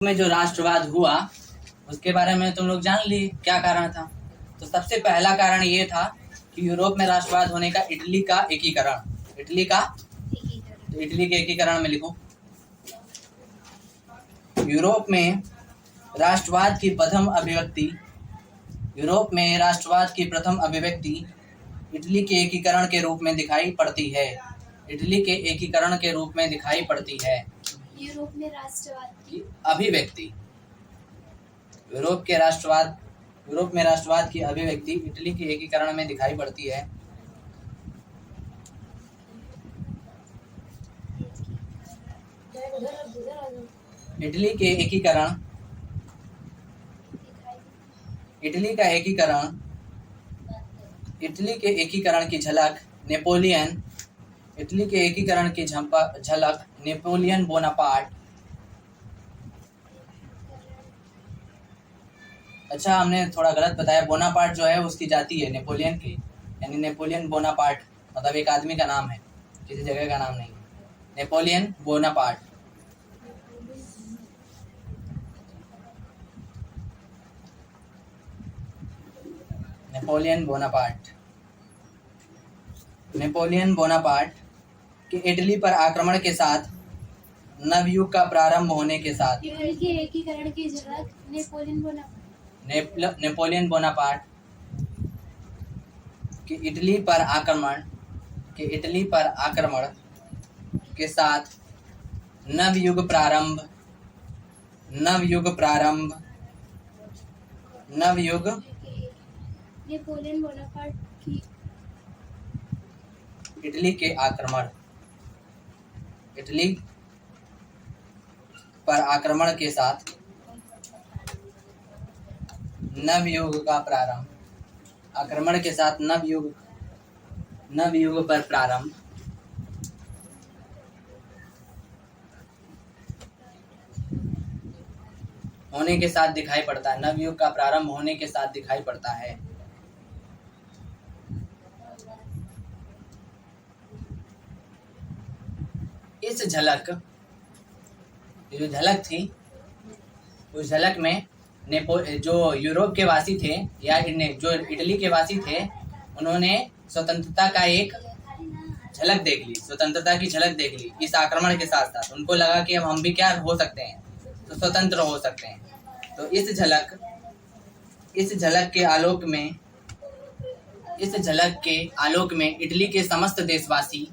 में जो राष्ट्रवाद हुआ उसके बारे में तुम लोग जान लिए क्या कारण था। तो सबसे पहला कारण ये था कि यूरोप में राष्ट्रवाद होने का इटली का एकीकरण। तो इटली के एकीकरण में लिखो, यूरोप में राष्ट्रवाद की प्रथम अभिव्यक्ति इटली के एकीकरण के रूप में दिखाई पड़ती है। यूरोप में राष्ट्रवाद की अभिव्यक्ति इटली के एकीकरण में दिखाई पड़ती है। इटली के एकीकरण की झलक नेपोलियन बोनापार्ट। अच्छा, हमने थोड़ा गलत बताया। बोनापार्ट जो है उसकी जाति है नेपोलियन की, यानी नेपोलियन बोनापार्ट मतलब एक आदमी का नाम है, किसी जगह का नाम नहीं है। Napoleon Bonaparte. नेपोलियन बोनापार्ट के इटली पर आक्रमण के साथ नवयुग का प्रारंभ होने के साथ एकीकरण की झलक नेपोलियन बोनापार्ट के इटली पर आक्रमण के साथ नवयुग प्रारंभ नेपोलियन बोनापार्ट की इटली पर आक्रमण के साथ नवयुग का प्रारंभ नवयुग पर प्रारंभ होने के साथ दिखाई पड़ता है। नवयुग का प्रारंभ होने के साथ दिखाई पड़ता है। इस झलक जो झलक थी, उस झलक में जो यूरोप के वासी थे या जो इटली के वासी थे, उन्होंने स्वतंत्रता की झलक देख ली। इस आक्रमण के साथ साथ उनको लगा कि अब हम भी क्या हो सकते हैं, तो स्वतंत्र हो सकते हैं। तो इस झलक के आलोक में इटली के समस्त देशवासी,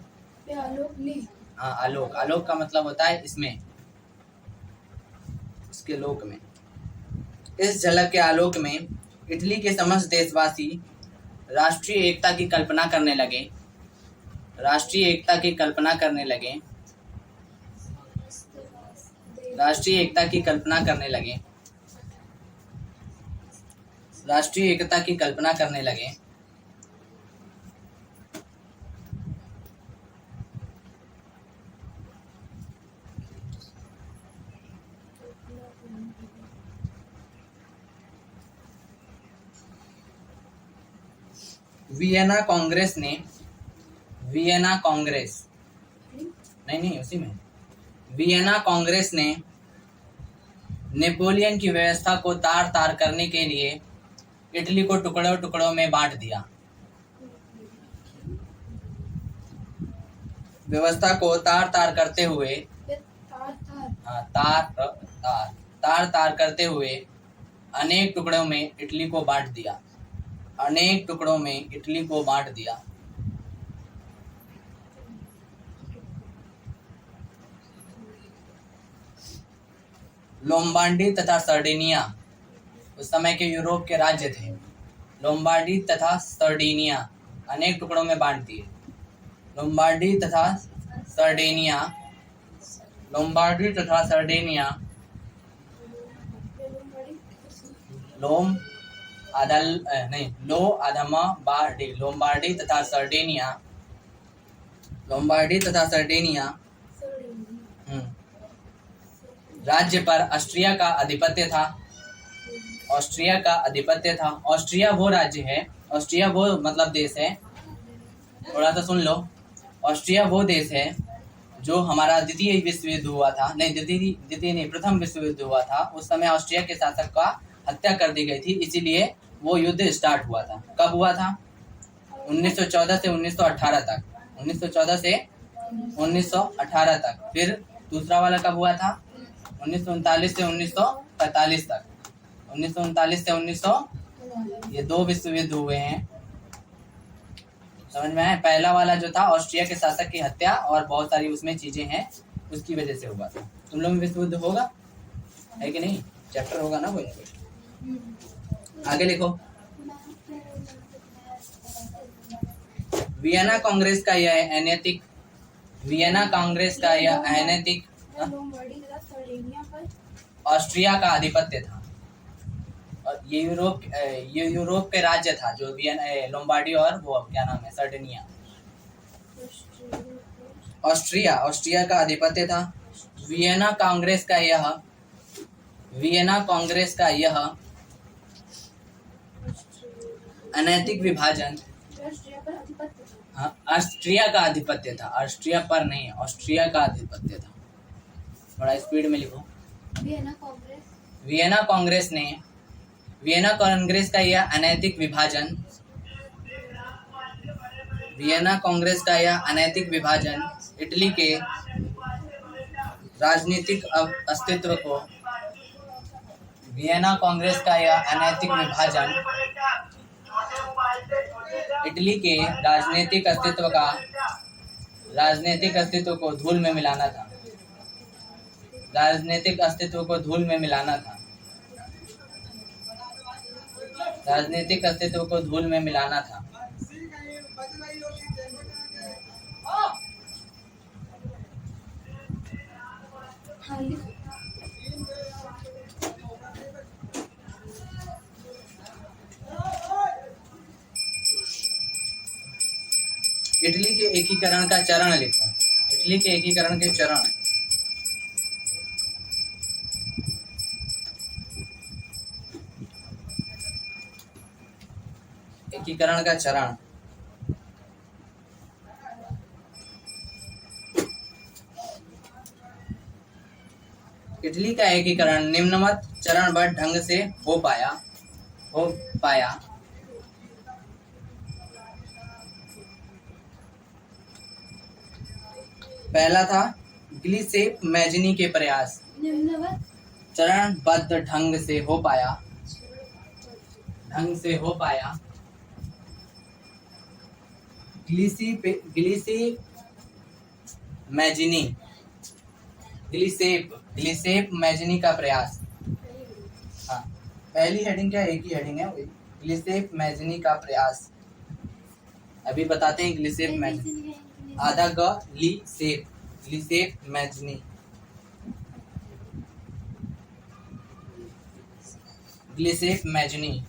आलोक का मतलब होता है इसमें, इसके लोक में, इस झलक के आलोक में इटली के समस्त देशवासी राष्ट्रीय एकता की कल्पना करने लगे। वियना कांग्रेस ने नेपोलियन की व्यवस्था को तार-तार करने के लिए इटली को टुकड़ों में बांट दिया। व्यवस्था को तार-तार करते हुए अनेक टुकड़ों में इटली को बांट दिया। लोम्बार्डी तथा सर्डिनिया उस समय के यूरोप के राज्य थे। लोम्बार्डी तथा सर्डिनिया अनेक टुकड़ों में बांट दिए। लोम्बार्डी तथा सर्डिनिया लोम्बार्डी तथा सर्डिनिया राज्य पर ऑस्ट्रिया का आधिपत्य था। ऑस्ट्रिया वो राज्य है, ऑस्ट्रिया वो मतलब देश है, थोड़ा सा सुन लो। ऑस्ट्रिया वो देश है जो हमारा द्वितीय विश्व युद्ध हुआ था, नहीं द्वितीय नहीं, प्रथम विश्व युद्ध हुआ था, उस समय ऑस्ट्रिया के शासक का हत्या कर दी गई थी, इसीलिए वो युद्ध स्टार्ट हुआ था। कब हुआ था? 1914 से 1918 तक, 1914 से 1918 तक। फिर दूसरा वाला कब हुआ था? 1939 से 1945 तक, 1939 से 1900, ये 2 विश्व युद्ध हुए हैं। समझ में आया? पहला वाला जो था ऑस्ट्रिया के शासक की हत्या और बहुत सारी उसमें चीजें हैं, उसकी वजह से हुआ था। तुम लोग में विश्व युद्ध होगा, है कि नहीं? चैप्टर होगा ना कोई ना कोई। आगे लिखो। वियना कांग्रेस का यह अनैतिक, वियना कांग्रेस का यह अनैतिक ऑस्ट्रिया का आधिपत्य था, और ये यूरोप के राज्य था, जो लोम्बार्डी और वो क्या नाम है, सर्डिनिया। ऑस्ट्रिया का आधिपत्य था। वियना कांग्रेस का यह अनैतिक विभाजन, हाँ, ऑस्ट्रिया का आधिपत्य था, ऑस्ट्रिया पर नहीं, ऑस्ट्रिया का आधिपत्य था। बड़ा स्पीड में लिखो। वियना कांग्रेस का यह अनैतिक विभाजन, वियना कांग्रेस का यह अनैतिक विभाजन इटली के राजनीतिक अस्तित्व को, वियना कांग्रेस का यह अनैतिक विभाजन इटली के राजनीतिक अस्तित्व को धूल में मिलाना था, राजनीतिक अस्तित्व को धूल में मिलाना था, राजनीतिक अस्तित्व को धूल में मिलाना था। इटली के एकीकरण का चरण लिखो। इटली के एकीकरण के चरण, एकीकरण का चरण। इटली का एकीकरण निम्नवत चरणबद्ध ढंग से हो पाया। पहला था गिलिसेप मैजनी के प्रयास, चरणबद्ध ढंग से हो पाया, गिलिसेप मैजनी का प्रयास। हाँ, पहली हेडिंग क्या, एक ही हेडिंग है, गिलिसेप मैजनी का प्रयास। अभी बताते हैं गिलिसेप मैजनी, आधा गिलिसेप मैजनी। गिलिसेप मैजनी।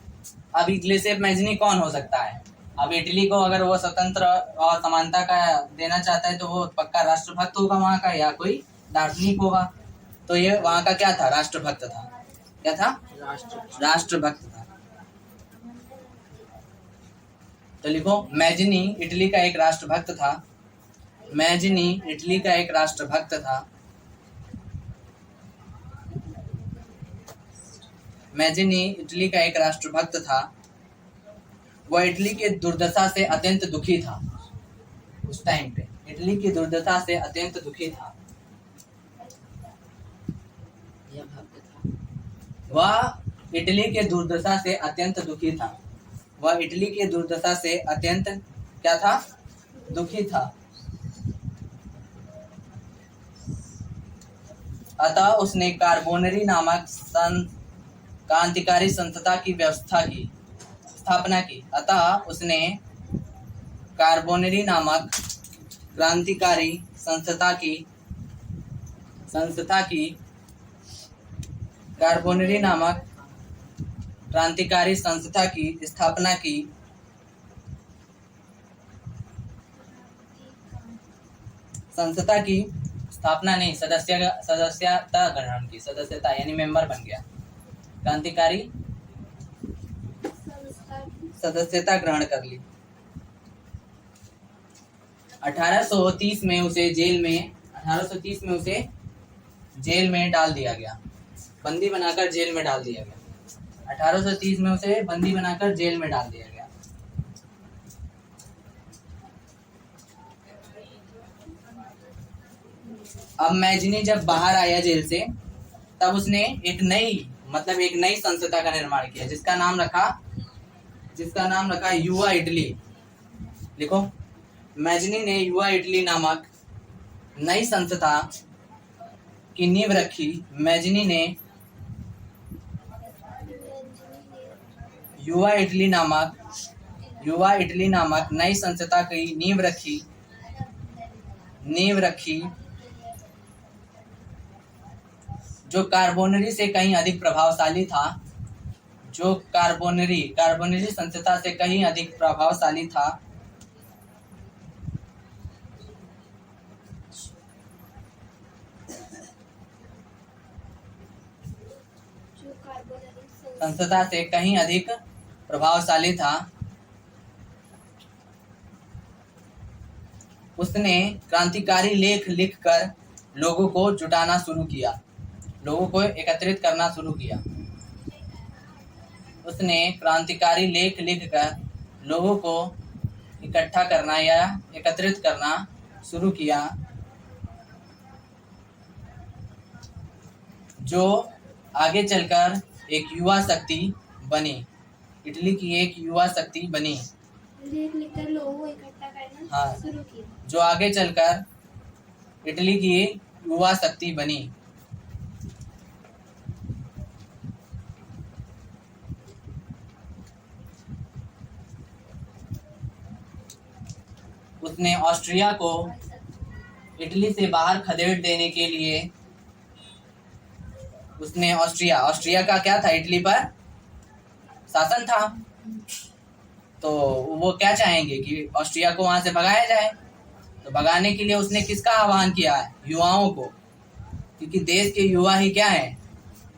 अब गिलिसेप मैजनी कौन हो सकता है? अब इटली को अगर वो स्वतंत्र और समानता का देना चाहता है तो वो पक्का राष्ट्रभक्त होगा वहां का, या कोई दार्शनिक होगा। तो ये वहां का क्या था? राष्ट्रभक्त था। क्या था? राष्ट्रभक्त था। तो लिखो, मैजनी इटली का एक राष्ट्रभक्त था। मैजनी इटली का एक राष्ट्रभक्त था। मैजनी इटली का एक राष्ट्रभक्त था। वह इटली के दुर्दशा से अत्यंत दुखी था। उस टाइम पे इटली की दुर्दशा से अत्यंत दुखी था। वह इटली के दुर्दशा से अत्यंत दुखी था। वह इटली के दुर्दशा से अत्यंत क्या था? दुखी था। अतः उसने कार्बोनरी नामक क्रांतिकारी संस्था की स्थापना की। अतः उसने कार्बोनरी नामक क्रांतिकारी संस्था की कार्बोनरी नामक क्रांतिकारी संस्था की स्थापना की। संस्था की स्थापना नहीं, सदस्यता ग्रहण की। सदस्यता यानी मेंबर बन गया। क्रांतिकारी सदस्यता ग्रहण कर ली। 1830 में उसे जेल में 1830 में उसे जेल में डाल दिया गया, बंदी बनाकर जेल में डाल दिया गया। 1830 में उसे बंदी बनाकर जेल में डाल दिया गया। अब मैजिनी जब बाहर आया जेल से, तब उसने एक नई संस्था का निर्माण किया, जिसका नाम रखा युवा इटली। लिखो, मैजिनी ने युवा इटली नामक नई संस्था की नींव रखी। मैजिनी ने युवा इटली नामक नई संस्था की नींव रखी जो कार्बोनरी से कहीं अधिक प्रभावशाली था। जो कार्बोनरी संस्था से कहीं अधिक प्रभावशाली था। संस्था से कहीं अधिक प्रभावशाली था। उसने क्रांतिकारी लेख लिखकर लोगों को जुटाना शुरू किया, लोगों को एकत्रित करना शुरू किया। उसने क्रांतिकारी लेख लिखकर लोगों को इकट्ठा करना या एकत्रित करना शुरू किया, जो आगे चलकर एक युवा शक्ति बनी। इटली की एक युवा शक्ति बनी। लेख लिखकर लोगों को इकट्ठा करना शुरू किया, जो आगे चलकर इटली की युवा शक्ति बनी। उसने ऑस्ट्रिया को इटली से बाहर खदेड़ देने के लिए उसने ऑस्ट्रिया का क्या था, इटली पर शासन था, तो वो क्या चाहेंगे कि ऑस्ट्रिया को वहां से भगाया जाए। तो भगाने के लिए उसने किसका आह्वान किया है? युवाओं को, क्योंकि देश के युवा ही क्या है?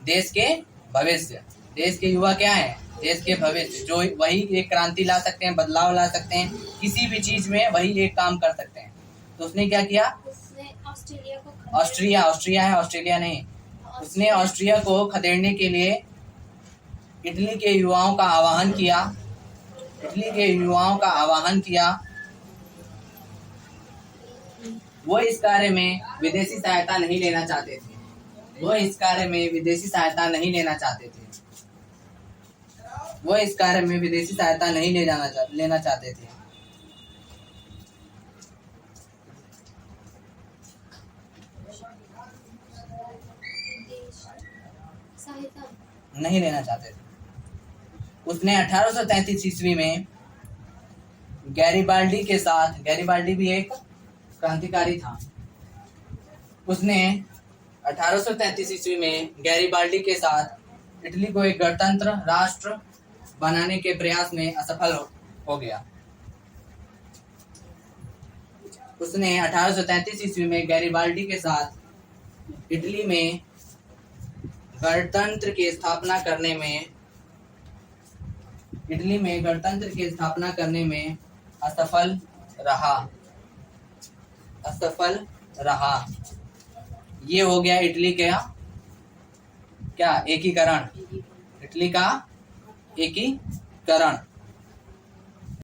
देश के भविष्य। देश के युवा क्या है? देश के भविष्य, जो वही एक क्रांति ला सकते हैं, बदलाव ला सकते हैं, किसी भी चीज में वही एक काम कर सकते हैं। तो उसने क्या किया? ऑस्ट्रिया नहीं, उसने ऑस्ट्रिया को खदेड़ने के लिए इटली के युवाओं का आह्वान किया। वो इस कार्य में विदेशी सहायता नहीं लेना चाहते थे। वो इस कार्य में विदेशी सहायता नहीं लेना चाहते थे। नहीं लेना चाहते थे। उसने 1833 ईस्वी में गैरिबाल्डी के साथ, गैरिबाल्डी भी एक क्रांतिकारी था, उसने 1833 ईस्वी में गैरिबाल्डी के साथ इटली को एक गणतंत्र राष्ट्र बनाने के प्रयास में असफल हो गया। उसने 1833 ईस्वी में गैरिबाल्डी के साथ इटली में गणतंत्र की स्थापना करने में असफल रहा। ये हो गया इटली का क्या? एकीकरण। इटली का एकीकरण।